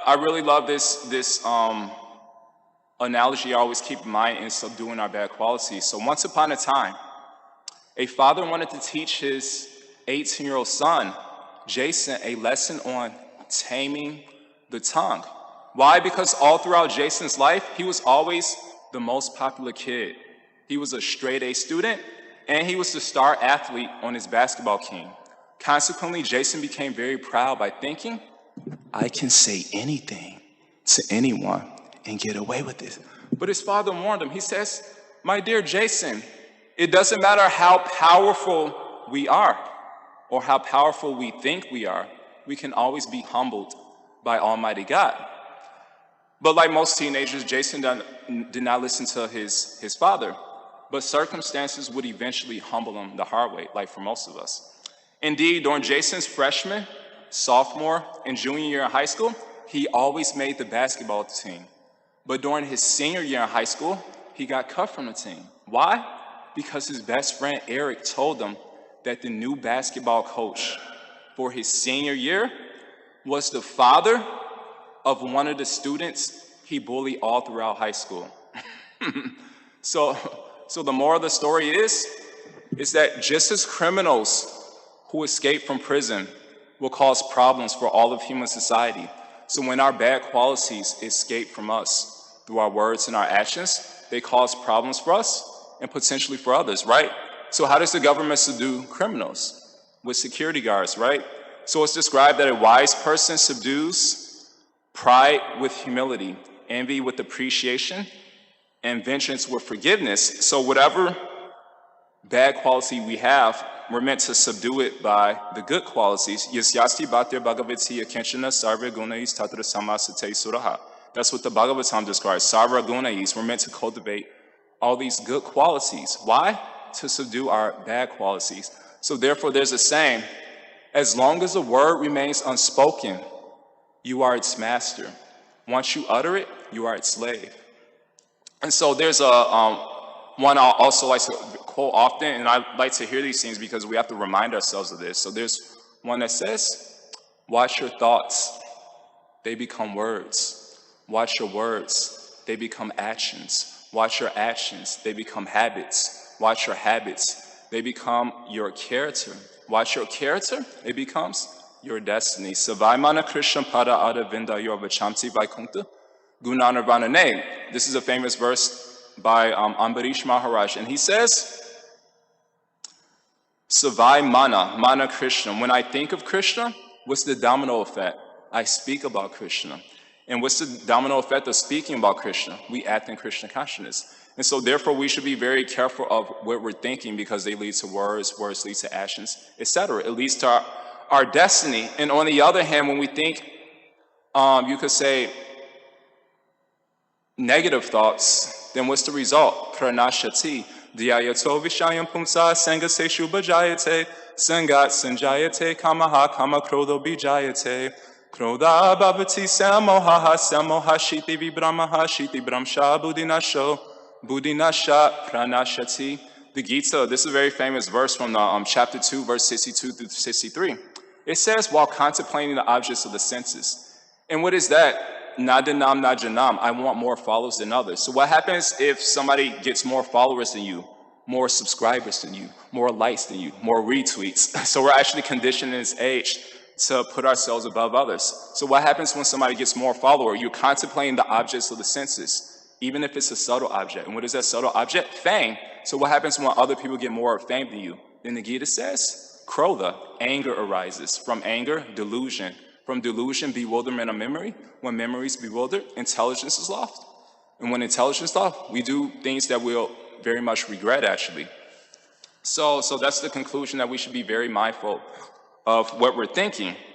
I really love this analogy I always keep in mind in subduing our bad qualities. So once upon a time, a father wanted to teach his 18-year-old son, Jason, a lesson on taming the tongue. Why? Because all throughout Jason's life, he was always the most popular kid. He was a straight A student, and he was the star athlete on his basketball team. Consequently, Jason became very proud by thinking, I can say anything to anyone and get away with it. But his father warned him. He says, my dear Jason, it doesn't matter how powerful we are or how powerful we think we are. We can always be humbled by Almighty God. But like most teenagers, Jason did not listen to his father. But circumstances would eventually humble him the hard way, like for most of us. Indeed, during Jason's freshman, sophomore, and junior year in high school, he always made the basketball team. But during his senior year in high school, he got cut from the team. Why? Because his best friend Eric told him that the new basketball coach for his senior year was the father of one of the students he bullied all throughout high school. So the moral of the story is that just as criminals who escape from prison will cause problems for all of human society, so when our bad qualities escape from us through our words and our actions, they cause problems for us and potentially for others, right? So how does the government subdue criminals? With security guards, right? So it's described that a wise person subdues pride with humility, envy with appreciation, and vengeance with forgiveness. So whatever bad quality we have, we're meant to subdue it by the good qualities. That's what the Bhagavatam describes. Sarva gunais. We're meant to cultivate all these good qualities. Why? To subdue our bad qualities. So therefore there's a saying, as long as a word remains unspoken, you are its master. Once you utter it, you are its slave. And so there's one I also like to quote often, and I like to hear these things because we have to remind ourselves of this. So there's one that says, watch your thoughts, they become words. Watch your words, they become actions. Watch your actions, they become habits. Watch your habits, they become your character. Watch your character, it becomes your destiny. Savaimana Krishna pada ada vinda yorvachamti vaikunta gunanarvana name. This is a famous verse by Ambarish Maharaj, and he says, Savai mana Krishna. When I think of Krishna, what's the domino effect? I speak about Krishna. And what's the domino effect of speaking about Krishna? We act in Krishna consciousness. And so therefore we should be very careful of what we're thinking because they lead to words, words lead to actions, etc. It leads to our destiny. And on the other hand, when we think, you could say, negative thoughts, then what's the result? Pranashati. Dhyayato vishayam pumsa sangaseshu bhajayate sangat sanjayate kamaha kama krodho bijayate krodha bhavati samohaha samohashiti vibramaha shiti bramsha buddhinasho buddhinasha pranashati. The Gita, this is a very famous verse from the, chapter 2, verse 62 through 63. It says, while contemplating the objects of the senses. And what is that? Nadanam najanam, I want more followers than others. So what happens if somebody gets more followers than you, more subscribers than you, more likes than you, more retweets? So we're actually conditioned in this age to put ourselves above others. So what happens when somebody gets more followers? You're contemplating the objects of the senses, even if it's a subtle object. And what is that subtle object? Fame. So what happens when other people get more fame than you? Then the Gita says, krodha, anger arises. From anger, delusion. From delusion, bewilderment of memory. When memory is bewildered, intelligence is lost. And when intelligence is lost, we do things that we'll very much regret, actually. So that's the conclusion, that we should be very mindful of what we're thinking.